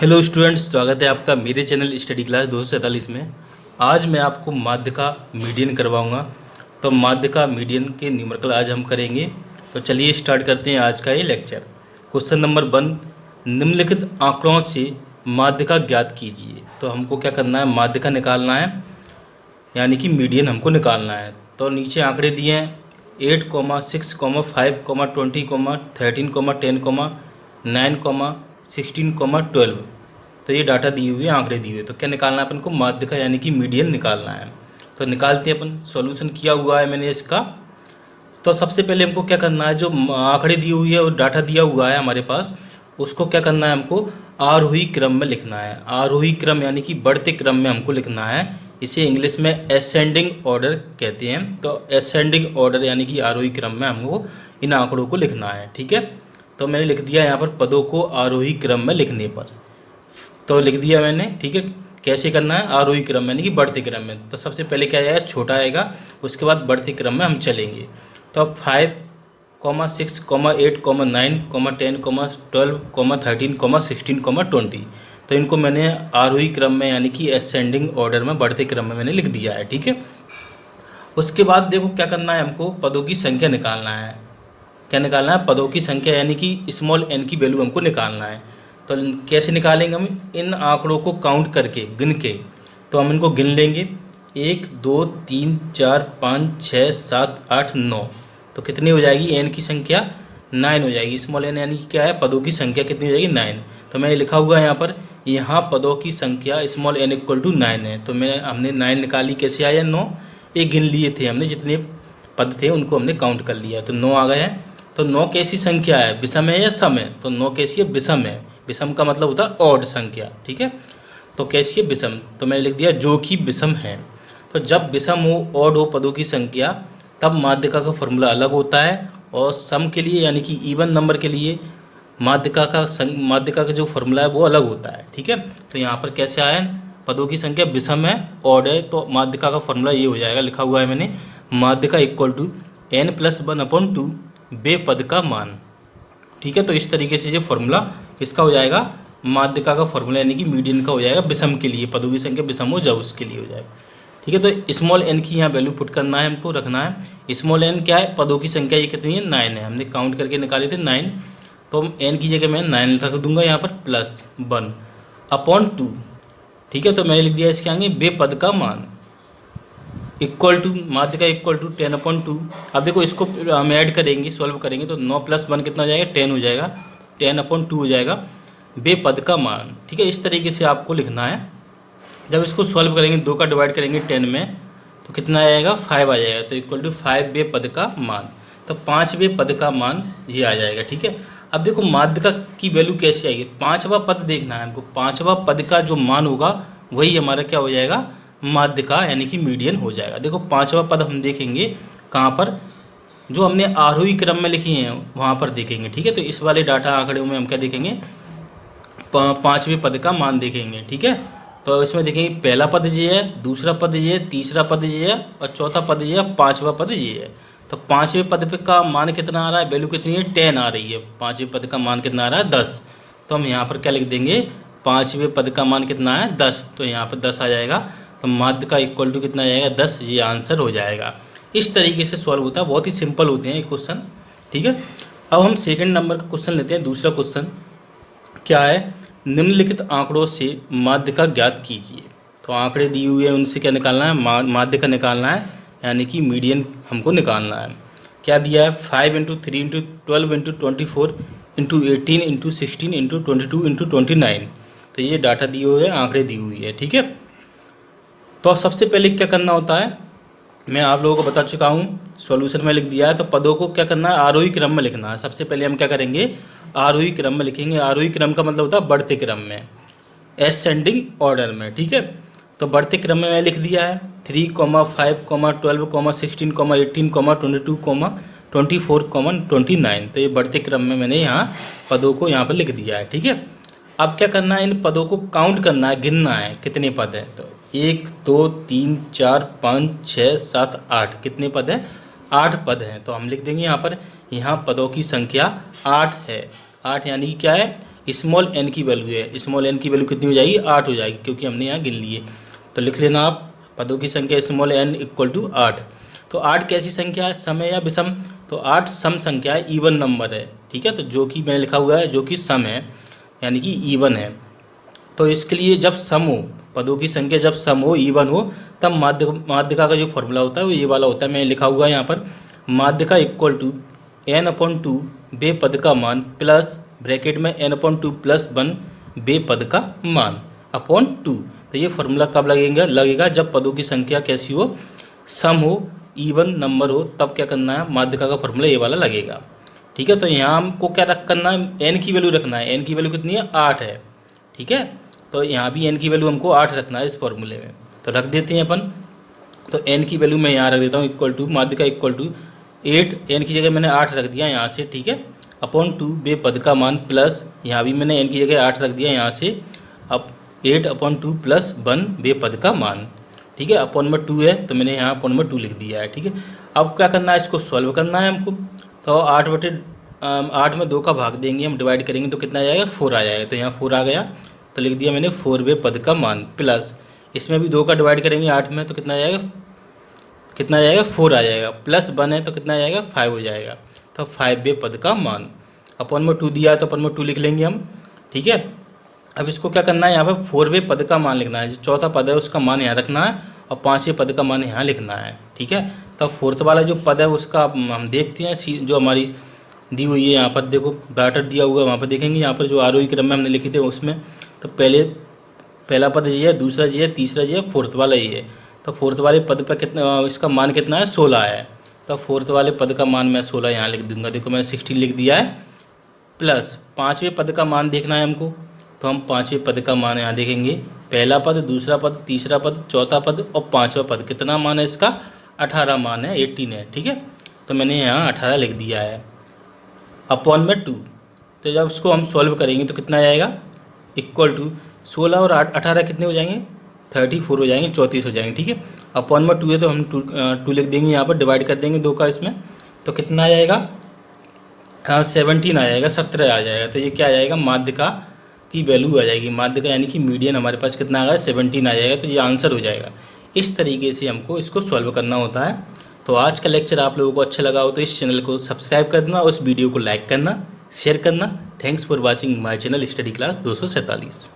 Hello students, स्वागत है आपका मेरे चैनल स्टडी क्लास 247 में। आज मैं आपको माध्य का मीडियन करवाऊंगा। तो माध्य का मीडियन के न्यूमेरिकल आज हम करेंगे। तो चलिए स्टार्ट करते हैं आज का ये लेक्चर। क्वेश्चन नंबर 1, निम्नलिखित आंकड़ों से माध्य का ज्ञात कीजिए। तो हमको क्या करना है, माध्य का निकालना है, यानी कि मीडियन हमको निकालना है। तो नीचे आंकड़े दिए हैं 8, 6, 5, 20, 13, 10, 9, 16, 12। तो ये डाटा दिए हुए, आंकड़े दिए हुए। तो क्या निकालना है अपन को, माध्य का यानी कि मीडियन निकालना है। तो निकालते हैं अपन। सॉल्यूशन किया हुआ है मैंने इसका। तो सबसे पहले हमको क्या करना है, जो आंकड़े दिए हुए है और डाटा दिया हुआ है हमारे पास, उसको क्या करना है, हमको आरोही क्रम में लिखना है। आरोही क्रम यानी कि बढ़ते क्रम में हमको लिखना है। इसे इंग्लिश में असेंडिंग ऑर्डर कहते हैं। तो असेंडिंग ऑर्डर यानी कि आरोही क्रम में हमको इन आंकड़ों को लिखना है। ठीक है, तो मैंने लिख दिया यहाँ पर पदों को आरोही क्रम में लिखने पर। तो लिख दिया मैंने। ठीक है, कैसे करना है, आरोही क्रम यानी कि बढ़ते क्रम में। तो सबसे पहले क्या आएगा, छोटा आएगा, उसके बाद बढ़ते क्रम में हम चलेंगे। तो अब 5, 6, 8, 9, 10, 12, 13, 16, 20। तो इनको मैंने आरोही क्रम में यानी कि असेंडिंग ऑर्डर में, बढ़ते क्रम में मैंने लिख दिया है। ठीक है, उसके बाद देखो क्या करना है, हमको पदों की संख्या निकालना है। क्या निकालना है, पदों की संख्या यानी कि स्मॉल n की वैल्यू हमको निकालना है। तो कैसे निकालेंगे हम, इन आंकड़ों को काउंट करके, गिन के। तो हम इनको गिन लेंगे, 1, 2, 3, 4, 5, 6, 7, 8, 9। तो कितनी हो जाएगी, n की संख्या 9 हो जाएगी। स्मॉल n यानी कि क्या है, पदों की संख्या कितनी हो जाएगी, 9। तो मैंने लिखा हुआ है यहाँ पदों की संख्या स्मॉल n इक्वल टू 9 है। तो हमने 9 निकाली, कैसे आया, 9। एक गिन लिए थे हमने, जितने पद थे उनको हमने काउंट कर लिया, तो 9 आ गए हैं। तो 9 कैसी संख्या है, विषम है या सम है, तो 9 कैसी है, विषम है। विषम का मतलब होता है ऑड संख्या। ठीक है, तो कैसी है, विषम। तो मैंने लिख दिया जो कि विषम है। तो जब विषम हो, ऑड हो पदों की संख्या, तब माध्यिका का फॉर्मूला अलग होता है। और सम के लिए यानी कि इवन नंबर के लिए माध्यिका का जो फॉर्मूला है वो अलग होता है। ठीक है, तो यहाँ पर कैसे आया, पदों की संख्या विषम है, ऑड है, तो माध्यिका का फॉर्मूला ये हो जाएगा, लिखा हुआ है मैंने, माध्यिका इक्वल टू n+1/2 बे पद का मान। ठीक है, तो इस तरीके से ये फॉर्मूला इसका हो जाएगा, माध्यिका का फॉर्मूला यानी कि मीडियन का हो जाएगा, विषम के लिए, पदों की संख्या विषम हो जब उसके लिए हो जाएगा। ठीक है, तो स्मॉल n की यहाँ वैल्यू पुट करना है, हमको रखना है। स्मॉल n क्या है, पदों की संख्या ये कितनी है, 9 है। हमने काउंट करके निकाले थे 9। तो n की जगह मैं 9 रख दूंगा यहाँ पर, +1/2। ठीक है, तो मैंने लिख दिया इसके आगे बे पद का मान इक्वल टू, माध्यिका इक्वल टू 10/2। अब देखो इसको हम ऐड करेंगे, सॉल्व करेंगे, तो 9 + 1 कितना हो जाएगा, 10 हो जाएगा, 10/2 हो जाएगा, बे पद का मान। ठीक है, इस तरीके से आपको लिखना है। जब इसको सॉल्व करेंगे, 2 का डिवाइड करेंगे 10 में, तो कितना आएगा, 5 आ जाएगा। तो इक्वल टू 5 पद का मान। तो 5वें पद का मान ये आ जाएगा। ठीक है, अब देखो माध्यिका की वैल्यू कैसे आएगी, 5वां पद देखना है हमको। 5वां पद का जो मान होगा वही हमारा क्या हो जाएगा, माध्यिका यानी कि मीडियन हो जाएगा। देखो 5वां पद हम देखेंगे कहाँ पर, जो हमने आरोही क्रम में लिखी हैं वहाँ पर देखेंगे। ठीक है, तो इस वाले डाटा आंकड़े में हम क्या देखेंगे, 5वें पद का मान देखेंगे। ठीक है, तो इसमें देखेंगे पहला पद ये है, दूसरा पद ये है, तीसरा पद ये है, और चौथा पद ये है, 5वां पद ये है। तो 5वें पद पे का मान कितना आ रहा है, वैल्यू कितनी है, 10 आ रही है। 5वें पद का मान कितना आ रहा है, 10। तो हम यहाँ पर क्या लिख देंगे, 5वें पद का मान कितना है, 10। तो यहाँ पर 10 आ जाएगा। तो माध्य का इक्वल टू कितना आ जाएगा, 10। ये आंसर हो जाएगा। इस तरीके से सॉल्व होता है, बहुत ही सिंपल होते हैं ये क्वेश्चन। ठीक है, अब हम सेकंड नंबर का क्वेश्चन लेते हैं। दूसरा क्वेश्चन क्या है, निम्नलिखित आंकड़ों से माध्य का ज्ञात कीजिए। तो आंकड़े दिए हुए हैं, उनसे क्या निकालना है, माध्य का निकालना है, यानी कि मीडियन हमको निकालना है। क्या दिया है, 5 × 3 × 12 × 24 × 18 × 16 × 22 × 29। तो ये डाटा दिए हुए हैं, आंकड़े दी हुई है। ठीक है, तो सबसे पहले क्या करना होता है, मैं आप लोगों को बता चुका हूँ, सॉल्यूशन में लिख दिया है। तो पदों को क्या करना है, आरोही क्रम में लिखना है। सबसे पहले हम क्या करेंगे, आरोही क्रम में लिखेंगे। आरोही क्रम का मतलब होता है बढ़ते क्रम में, असेंडिंग ऑर्डर में। ठीक है, तो बढ़ते क्रम में मैं लिख दिया है 3, 5, 12, 16, 18, 22, 24, 29। तो ये बढ़ते क्रम में मैंने यहाँ पदों को यहाँ पर लिख दिया है। ठीक है, अब क्या करना है, इन पदों को काउंट करना है, गिनना है कितने पद हैं। तो 1, 2, 3, 4, 5, 6, 7, 8, कितने पद हैं, 8 पद हैं। तो हम लिख देंगे यहाँ पर, यहाँ पदों की संख्या 8 है। 8 यानी कि क्या है, स्मॉल एन की वैल्यू है, स्मॉल एन की वैल्यू कितनी हो जाएगी, 8 हो जाएगी, क्योंकि हमने यहाँ गिन लिए। तो लिख लेना आप पदों की संख्या स्मॉल एन इक्वल टू 8। तो 8 कैसी संख्या है, सम है या विषम? तो 8 सम संख्या है, इवन नंबर है, ठीक है। तो जो कि मैंने लिखा हुआ है जो कि सम है यानी कि इवन है। तो इसके लिए जब सम हो, पदों की संख्या जब सम हो, इवन हो, तब माध्यिका का जो फॉर्मूला होता है वो ये वाला होता है। मैंने लिखा हुआ है यहाँ पर, माध्यिका इक्वल टू n अपॉन 2 बे पद का मान प्लस ब्रैकेट में n अपॉन 2 प्लस 1 बे पद का मान अपॉन 2। तो ये फार्मूला कब लगेगा जब पदों की संख्या कैसी हो, सम हो, इवन नंबर हो, तब क्या करना है, माध्यिका का फार्मूला ये वाला लगेगा, ठीक है। तो यहाँ हमको क्या करना है, n की वैल्यू रखना है। n की वैल्यू कितनी है, 8 है, ठीक है। तो यहाँ भी n की वैल्यू हमको 8 रखना है इस फॉर्मूले में। तो रख देते हैं अपन। तो n की वैल्यू मैं यहाँ रख देता हूँ इक्वल टू, माध्यिका इक्वल टू 8, n की जगह मैंने 8 रख दिया यहाँ से, ठीक है, अपॉन 2 बे पद का मान प्लस, यहाँ भी मैंने n की जगह 8 रख दिया यहाँ से, अब 8 अपॉन 2 प्लस 1 बे पद का मान, ठीक है। अपॉन में 2 है तो मैंने यहाँ अपॉन में 2 लिख दिया है, ठीक है। अब क्या करना है, इसको सॉल्व करना है हमको। तो 8 में 2 का भाग देंगे हम, डिवाइड करेंगे तो कितना आ जाएगा, 4 आ जाएगा। तो यहाँ 4 आ गया, तो लिख दिया मैंने 4 बे पद का मान प्लस, इसमें भी 2 का डिवाइड करेंगे 8 में तो कितना आ जाएगा, 4 आ जाएगा, प्लस 1 है तो कितना आ जाएगा, 5 हो जाएगा। तो 5 बे पद का मान, अपॉन में 2 दिया है तो अपॉन में 2 लिख लेंगे हम, ठीक है। अब इसको क्या करना है, यहाँ पर 4वें पद का मान लिखना है, जो चौथा पद है उसका मान यहाँ रखना है और 5वें पद का मान यहाँ लिखना है, ठीक है। तो फोर्थ वाला जो पद है उसका हम देखते हैं, जो हमारी दी हुई है यहाँ पर, देखो बैटर दिया हुआ है वहाँ पर देखेंगे, यहाँ पर जो आरोही क्रम में हमने लिखे थे उसमें, तो पहला पद ये है, दूसरा ये है, तीसरा ये है, फोर्थ वाला ये है। तो फोर्थ वाले पद पर कितना, इसका मान कितना है, 16 है। तो फोर्थ वाले पद का मान मैं 16 यहाँ लिख दूंगा, देखो मैंने 16 लिख दिया है, प्लस 5वें पद का मान देखना है हमको। तो हम 5वें पद का मान यहाँ देखेंगे, पहला पद, दूसरा पद, तीसरा पद, चौथा पद और 5वां पद, कितना मान है इसका, 18 मान है, 18 है, ठीक है। तो मैंने यहाँ 18 लिख दिया है, अपॉन में 2। तो जब उसको हम सॉल्व करेंगे तो कितना आएगा, इक्वल टू 16 और 18 कितने हो जाएंगे, 34 हो जाएंगे, 34 हो जाएंगे, ठीक है। अपॉन में 2 है तो हम 2 लिख देंगे यहाँ पर, डिवाइड कर देंगे 2 का इसमें, तो कितना आ जाएगा, हाँ 17 आ जाएगा, 17 आ जाएगा। तो ये क्या आ जाएगा, माध्यिका की वैल्यू आ जाएगी, माध्यिका यानी कि मीडियन हमारे पास कितना आ गया, 17 आ जाएगा। तो ये आंसर हो जाएगा। इस तरीके से हमको इसको सॉल्व करना होता है। तो आज का लेक्चर आप लोगों को अच्छा लगा हो तो इस चैनल को सब्सक्राइब कर देना और इस वीडियो को लाइक करना, शेयर करना। Thanks for watching my channel study class 247।